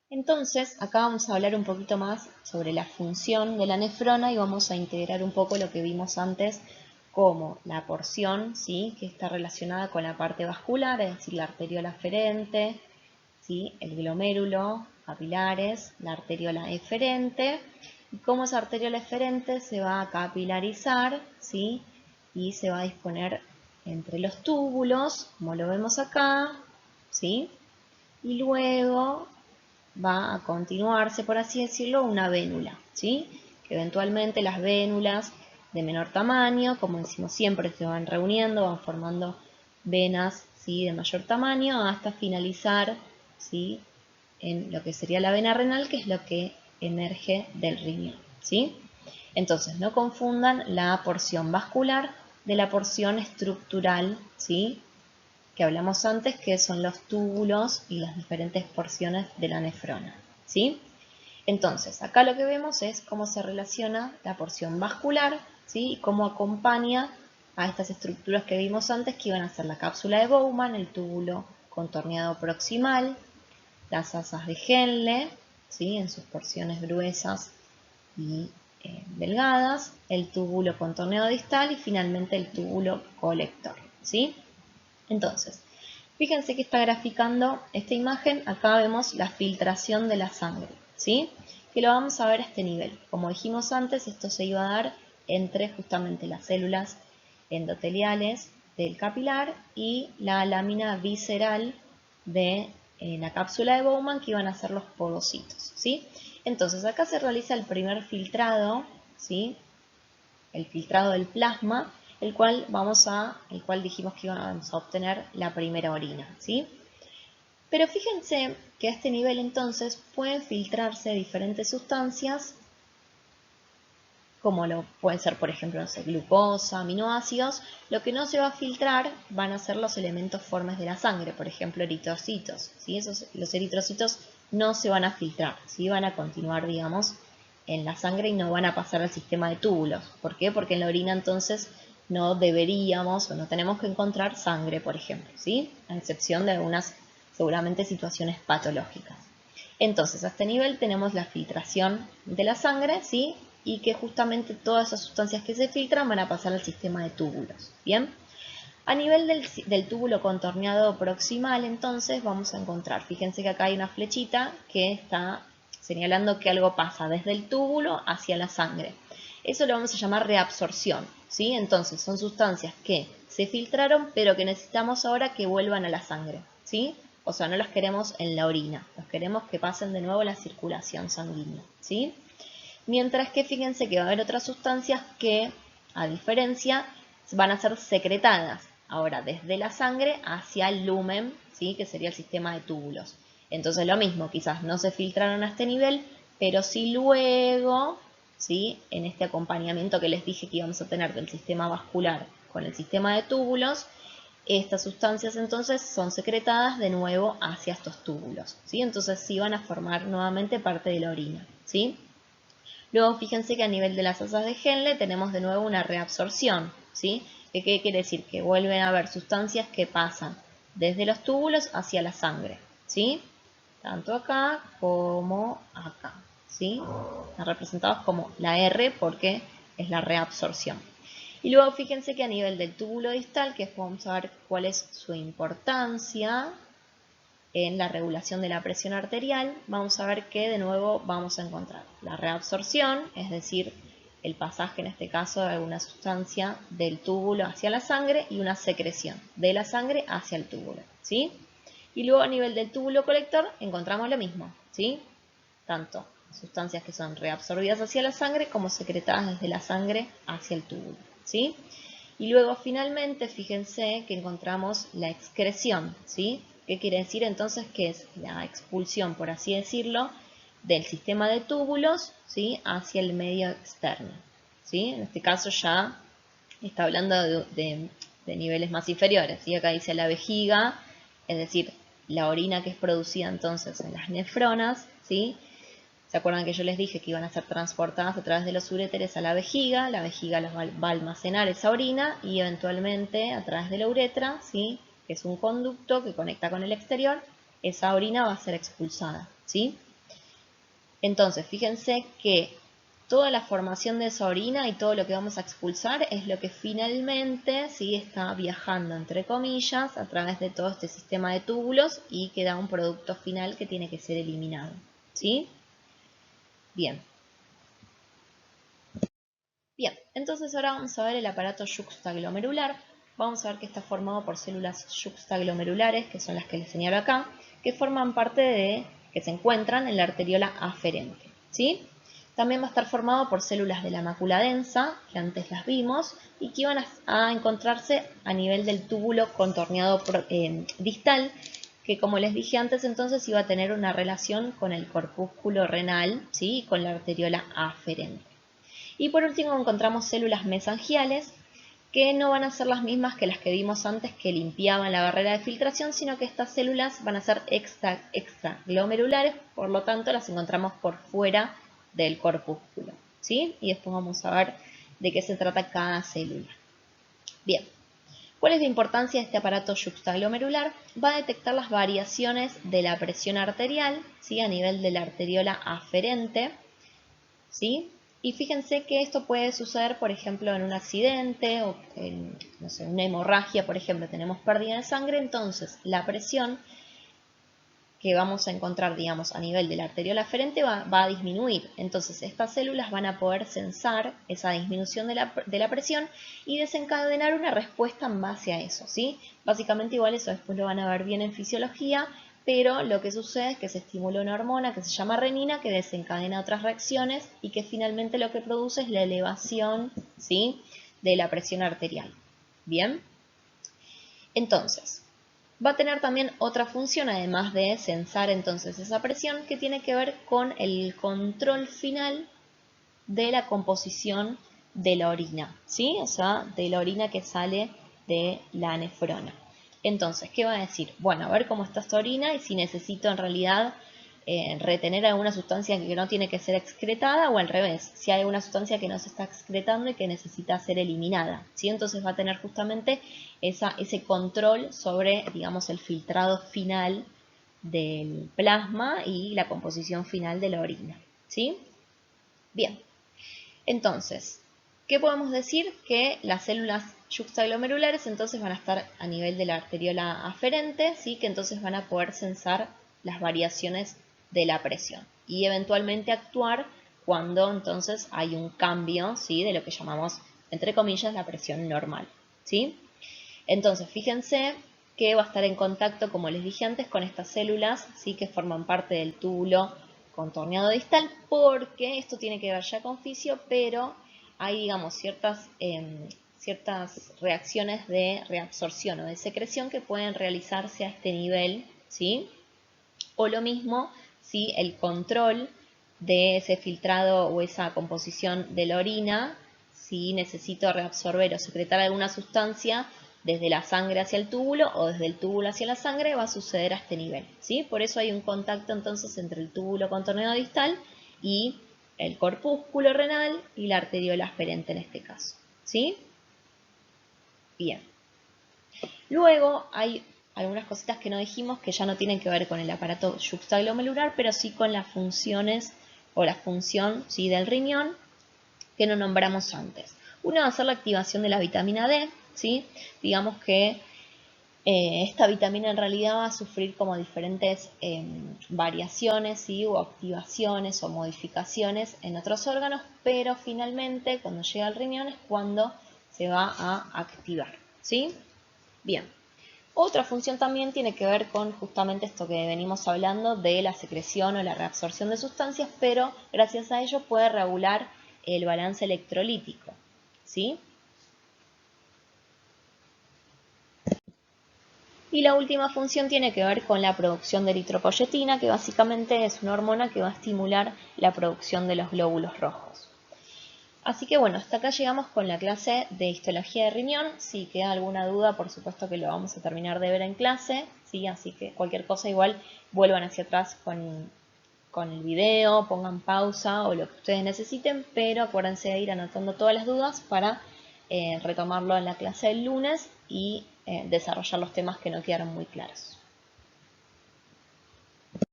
Entonces, acá vamos a hablar un poquito más sobre la función de la nefrona y vamos a integrar un poco lo que vimos antes como la porción, ¿sí?, que está relacionada con la parte vascular, es decir, la arteriola aferente, ¿sí?, el glomérulo, capilares, la arteriola eferente, y cómo esa arteriola eferente se va a capilarizar, ¿sí?, y se va a disponer entre los túbulos, como lo vemos acá, ¿sí?, y luego va a continuarse, por así decirlo, una vénula, ¿sí? Que eventualmente las vénulas de menor tamaño, como decimos siempre, se van reuniendo, van formando venas, ¿sí?, de mayor tamaño hasta finalizar, ¿sí?, en lo que sería la vena renal, que es lo que emerge del riñón, ¿sí? Entonces, no confundan la porción vascular de la porción estructural, ¿sí?, que hablamos antes, que son los túbulos y las diferentes porciones de la nefrona, ¿sí? Entonces, acá lo que vemos es cómo se relaciona la porción vascular, ¿sí?, y cómo acompaña a estas estructuras que vimos antes, que iban a ser la cápsula de Bowman, el túbulo contorneado proximal, las asas de Henle, ¿sí?, en sus porciones gruesas y delgadas, el túbulo contorneado distal y finalmente el túbulo colector, ¿sí? Entonces, fíjense que está graficando esta imagen, acá vemos la filtración de la sangre, ¿sí?, que lo vamos a ver a este nivel. Como dijimos antes, esto se iba a dar entre justamente las células endoteliales del capilar y la lámina visceral de la cápsula de Bowman, que iban a ser los podocitos, ¿sí? Entonces, acá se realiza el primer filtrado, ¿sí?, el filtrado del plasma, el cual dijimos que íbamos a obtener la primera orina, ¿sí? Pero fíjense que a este nivel entonces pueden filtrarse diferentes sustancias, como lo pueden ser, por ejemplo, no sé, glucosa, aminoácidos. Lo que no se va a filtrar van a ser los elementos formes de la sangre, por ejemplo, eritrocitos, ¿sí? Los eritrocitos no se van a filtrar, ¿sí?, van a continuar, digamos, en la sangre y no van a pasar al sistema de túbulos. ¿Por qué? Porque en la orina entonces no deberíamos o no tenemos que encontrar sangre, por ejemplo, ¿sí?, a excepción de algunas, seguramente, situaciones patológicas. Entonces, a este nivel tenemos la filtración de la sangre, ¿sí?, y que justamente todas esas sustancias que se filtran van a pasar al sistema de túbulos, ¿bien? A nivel del túbulo contorneado proximal, entonces, vamos a encontrar, fíjense que acá hay una flechita que está señalando que algo pasa desde el túbulo hacia la sangre. Eso lo vamos a llamar reabsorción, ¿sí? Entonces, son sustancias que se filtraron, pero que necesitamos ahora que vuelvan a la sangre, ¿sí? O sea, no las queremos en la orina, los queremos que pasen de nuevo a la circulación sanguínea, ¿sí? Mientras que fíjense que va a haber otras sustancias que, a diferencia, van a ser secretadas ahora desde la sangre hacia el lumen, ¿sí?, que sería el sistema de túbulos. Entonces lo mismo, quizás no se filtraron a este nivel, pero sí luego, ¿sí?, en este acompañamiento que les dije que íbamos a tener del sistema vascular con el sistema de túbulos, estas sustancias entonces son secretadas de nuevo hacia estos túbulos, ¿sí? Entonces sí van a formar nuevamente parte de la orina, ¿sí? Luego fíjense que a nivel de las asas de Henle tenemos de nuevo una reabsorción, ¿sí? ¿Qué quiere decir? Que vuelven a haber sustancias que pasan desde los túbulos hacia la sangre, ¿sí? Tanto acá como acá, ¿sí? Están representados como la R porque es la reabsorción. Y luego fíjense que a nivel del túbulo distal, que vamos a ver cuál es su importancia en la regulación de la presión arterial, vamos a ver que de nuevo vamos a encontrar la reabsorción, es decir, el pasaje en este caso de alguna sustancia del túbulo hacia la sangre, y una secreción de la sangre hacia el túbulo, ¿sí? Y luego a nivel del túbulo colector encontramos lo mismo, ¿sí? Tanto sustancias que son reabsorbidas hacia la sangre como secretadas desde la sangre hacia el túbulo, ¿sí? Y luego finalmente fíjense que encontramos la excreción, ¿sí? ¿Qué quiere decir entonces? Que es la expulsión, por así decirlo, del sistema de túbulos, ¿sí?, hacia el medio externo, ¿sí? En este caso ya está hablando de niveles más inferiores, ¿sí? Acá dice la vejiga, es decir, la orina que es producida entonces en las nefronas, ¿sí? ¿Se acuerdan que yo les dije que iban a ser transportadas a través de los uréteres a la vejiga los va a almacenar esa orina y eventualmente a través de la uretra, ¿sí?, que es un conducto que conecta con el exterior, esa orina va a ser expulsada, ¿sí? Entonces, fíjense que toda la formación de esa orina y todo lo que vamos a expulsar es lo que finalmente ¿sí? Está viajando, entre comillas, a través de todo este sistema de túbulos y queda un producto final que tiene que ser eliminado. ¿Sí? Bien. Bien, entonces ahora vamos a ver el aparato yuxtaglomerular. Vamos a ver que está formado por células yuxtaglomerulares, que son las que les señalo acá, que forman parte que se encuentran en la arteriola aferente. ¿Sí? También va a estar formado por células de la mácula densa, que antes las vimos, y que iban a encontrarse a nivel del túbulo contorneado distal, que como les dije antes, entonces iba a tener una relación con el corpúsculo renal, ¿sí? Y con la arteriola aferente. Y por último encontramos células mesangiales, que no van a ser las mismas que las que vimos antes que limpiaban la barrera de filtración, sino que estas células van a ser extraglomerulares, por lo tanto las encontramos por fuera del corpúsculo. ¿Sí? Y después vamos a ver de qué se trata cada célula. Bien, ¿cuál es la importancia de este aparato yuxtaglomerular? Va a detectar las variaciones de la presión arterial, ¿sí? A nivel de la arteriola aferente, ¿sí? Y fíjense que esto puede suceder, por ejemplo, en un accidente o en no sé, una hemorragia, por ejemplo, tenemos pérdida de sangre, entonces la presión que vamos a encontrar, digamos, a nivel de la arteriola aferente va a disminuir. Entonces estas células van a poder sensar esa disminución de la presión y desencadenar una respuesta en base a eso, ¿sí? Básicamente igual eso después lo van a ver bien en fisiología, pero lo que sucede es que se estimula una hormona que se llama renina que desencadena otras reacciones y que finalmente lo que produce es la elevación, ¿sí? De la presión arterial. ¿Bien? Entonces, va a tener también otra función, además de sensar entonces esa presión, que tiene que ver con el control final de la composición de la orina, ¿sí? O sea, de la orina que sale de la nefrona. Entonces, ¿qué va a decir? Bueno, a ver cómo está esta orina y si necesito en realidad retener alguna sustancia que no tiene que ser excretada o al revés, si hay alguna sustancia que no se está excretando y que necesita ser eliminada, ¿sí? Entonces va a tener justamente ese control sobre, digamos, el filtrado final del plasma y la composición final de la orina, ¿sí? Bien, entonces, ¿qué podemos decir? Que las células yuxtaglomerulares entonces van a estar a nivel de la arteriola aferente, ¿sí? Que entonces van a poder sensar las variaciones de la presión y eventualmente actuar cuando entonces hay un cambio, ¿sí? De lo que llamamos, entre comillas, la presión normal, ¿sí? Entonces, fíjense que va a estar en contacto, como les dije antes, con estas células, ¿sí? Que forman parte del túbulo contorneado distal, porque esto tiene que ver ya con fisio, pero hay, digamos, ciertas reacciones de reabsorción o de secreción que pueden realizarse a este nivel, ¿sí? O lo mismo si el control de ese filtrado o esa composición de la orina, si necesito reabsorber o secretar alguna sustancia desde la sangre hacia el túbulo o desde el túbulo hacia la sangre, va a suceder a este nivel, ¿sí? Por eso hay un contacto entonces entre el túbulo contorneado distal y el corpúsculo renal y la arteriola aferente en este caso, ¿sí? Bien. Luego hay algunas cositas que no dijimos que ya no tienen que ver con el aparato yuxtaglomerular, pero sí con las funciones o la función, ¿sí? Del riñón que no nombramos antes. Una va a ser la activación de la vitamina D, ¿sí? Digamos que esta vitamina en realidad va a sufrir como diferentes variaciones, ¿sí? O activaciones o modificaciones en otros órganos, pero finalmente cuando llega al riñón es cuando se va a activar, ¿sí? Bien. Otra función también tiene que ver con justamente esto que venimos hablando de la secreción o la reabsorción de sustancias, pero gracias a ello puede regular el balance electrolítico, ¿sí? Y la última función tiene que ver con la producción de eritropoyetina, que básicamente es una hormona que va a estimular la producción de los glóbulos rojos. Así que bueno, hasta acá llegamos con la clase de histología de riñón. Si queda alguna duda, por supuesto que lo vamos a terminar de ver en clase, ¿sí? Así que cualquier cosa igual vuelvan hacia atrás con el video, pongan pausa o lo que ustedes necesiten, pero acuérdense de ir anotando todas las dudas para retomarlo en la clase del lunes y desarrollar los temas que no quedaron muy claros.